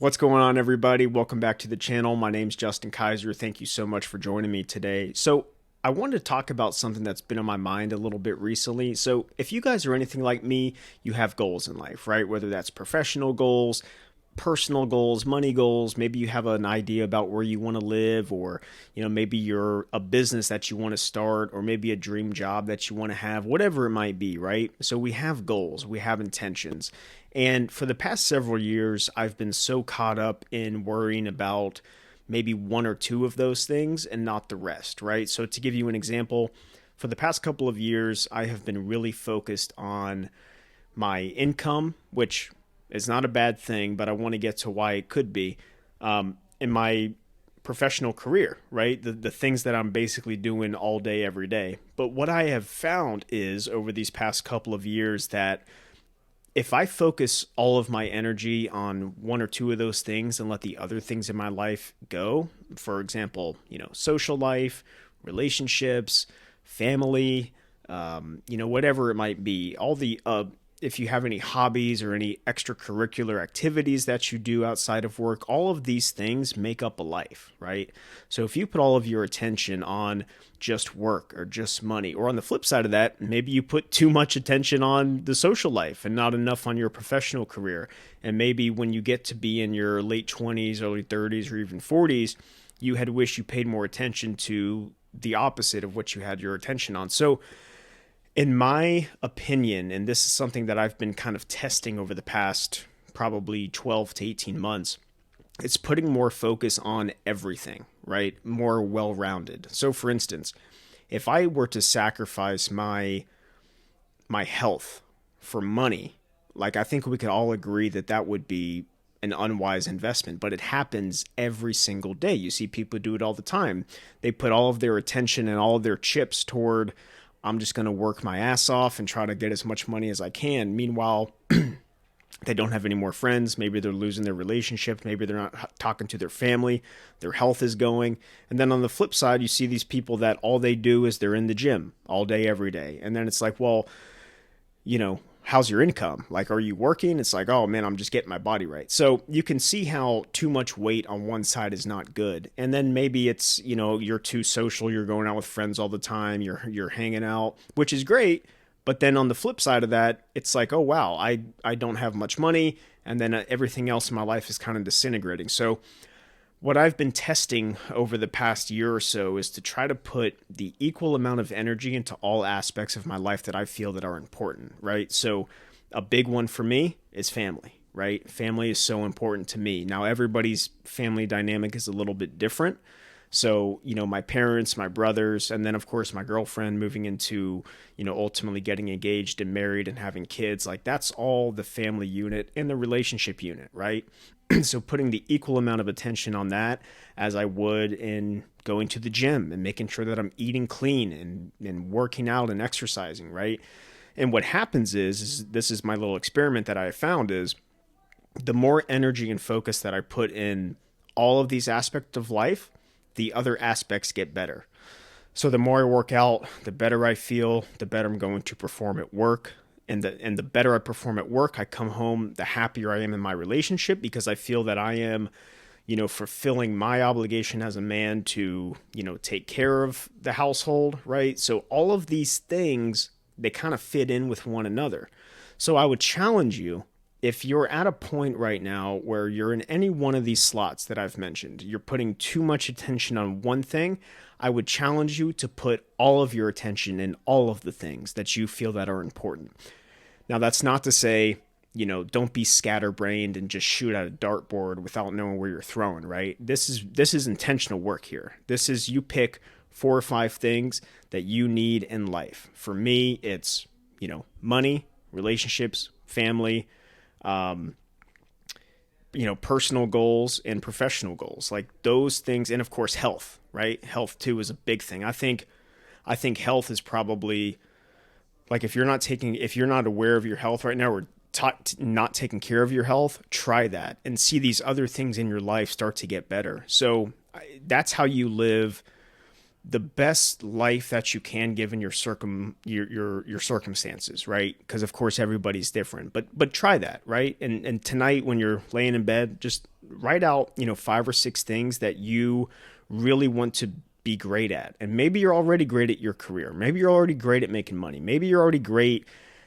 What's going on, everybody? Welcome back to the channel. My name's Justin Kaiser. Thank you so much for joining me today. I wanted to talk about something that's been on my mind a little bit recently. So, if you guys are anything like me, you have goals in life, right? Whether that's professional goals, personal goals, money goals, maybe you have an idea about where you want to live, or maybe you're a business that you want to start, or maybe a dream job that you want to have, whatever it might be, right? So we have goals, we have intentions. And for the past several years, I've been so caught up in worrying about maybe one or two of those things and not the rest, right? So to give you an example, for the past couple of years, I have been really focused on my income, which is not a bad thing, but I want to get to why it could be, in my professional career, right? The things that I'm basically doing all day, every day. But what I have found is over these past couple of years that if I focus all of my energy on one or two of those things and let the other things in my life go, for example, social life, relationships, family, whatever it might be, all the if you have any hobbies or any extracurricular activities that you do outside of work, all of these things make up a life, right? So if you put all of your attention on just work or just money, or on the flip side of that, maybe you put too much attention on the social life and not enough on your professional career. And maybe when you get to be in your late 20s, early 30s, or even 40s, you had wished you paid more attention to the opposite of what you had your attention on. So in my opinion, and this is something that I've been kind of testing over the past probably 12 to 18 months, it's putting more focus on everything, right? More well-rounded. So for instance, if I were to sacrifice my health for money, like I think we could all agree that that would be an unwise investment, but it happens every single day. You see people do it all the time. They put all of their attention and all of their chips toward, I'm just going to work my ass off and try to get as much money as I can. Meanwhile, they don't have any more friends. Maybe they're losing their relationship. Maybe they're not talking to their family. Their health is going. And then on the flip side, you see these people that all they do is they're in the gym all day, every day. And then it's like, well, how's your income? Like, are you working? It's like, oh man, I'm just getting my body right. So you can see how too much weight on one side is not good. And then maybe it's, you're too social. You're going out with friends all the time. You're hanging out, which is great. But then on the flip side of that, it's like, oh wow, I don't have much money. And then everything else in my life is kind of disintegrating. So what I've been testing over the past year or so is to try to put the equal amount of energy into all aspects of my life that I feel that are important, right? So a big one for me is family, right? Family is so important to me. Now, everybody's family dynamic is a little bit different. So, my parents, my brothers, and then of course my girlfriend moving into, ultimately getting engaged and married and having kids, like that's all the family unit and the relationship unit, right? So putting the equal amount of attention on that as I would in going to the gym and making sure that I'm eating clean and working out and exercising, right? And what happens is this is my little experiment that I have found is the more energy and focus that I put in all of these aspects of life, the other aspects get better. So the more I work out, the better I feel, the better I'm going to perform at work. And the better I perform at work, I come home, the happier I am in my relationship because I feel that I am, fulfilling my obligation as a man to, take care of the household, right? So all of these things, they kind of fit in with one another. So I would challenge you, if you're at a point right now where you're in any one of these slots that I've mentioned, you're putting too much attention on one thing, I would challenge you to put all of your attention in all of the things that you feel that are important. Now, that's not to say, don't be scatterbrained and just shoot at a dartboard without knowing where you're throwing, right? This is intentional work here. This is you pick 4 or 5 things that you need in life. For me, it's, money, relationships, family, personal goals and professional goals, like those things. And of course, health, right? Health too is a big thing. I think health is probably like, if you're not aware of your health right now, or not taking care of your health, try that and see these other things in your life start to get better. So that's how you live the best life that you can given your circumstances, right? Because of course everybody's different, but try that, right? And tonight when you're laying in bed, just write out, 5 or 6 things that you really want to be great at. And maybe you're already great at your career. Maybe you're already great at making money. Maybe you're already great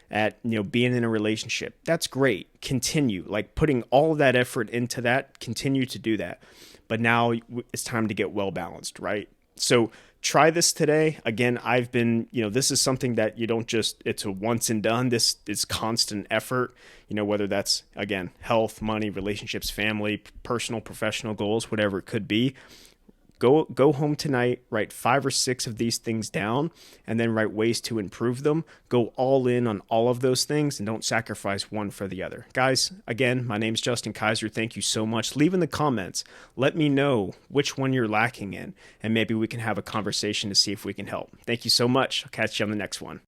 at, being in a relationship. That's great. Continue, like, putting all of that effort into that. Continue to do that. But now it's time to get well balanced, right? So try this today. Again, I've been, this is something that you don't just, it's a once and done. This is constant effort, whether that's, again, health, money, relationships, family, personal, professional goals, whatever it could be. Go home tonight, write 5 or 6 of these things down, and then write ways to improve them. Go all in on all of those things and don't sacrifice one for the other. Guys, again, my name's Justin Kaiser. Thank you so much. Leave in the comments. Let me know which one you're lacking in, and maybe we can have a conversation to see if we can help. Thank you so much. I'll catch you on the next one.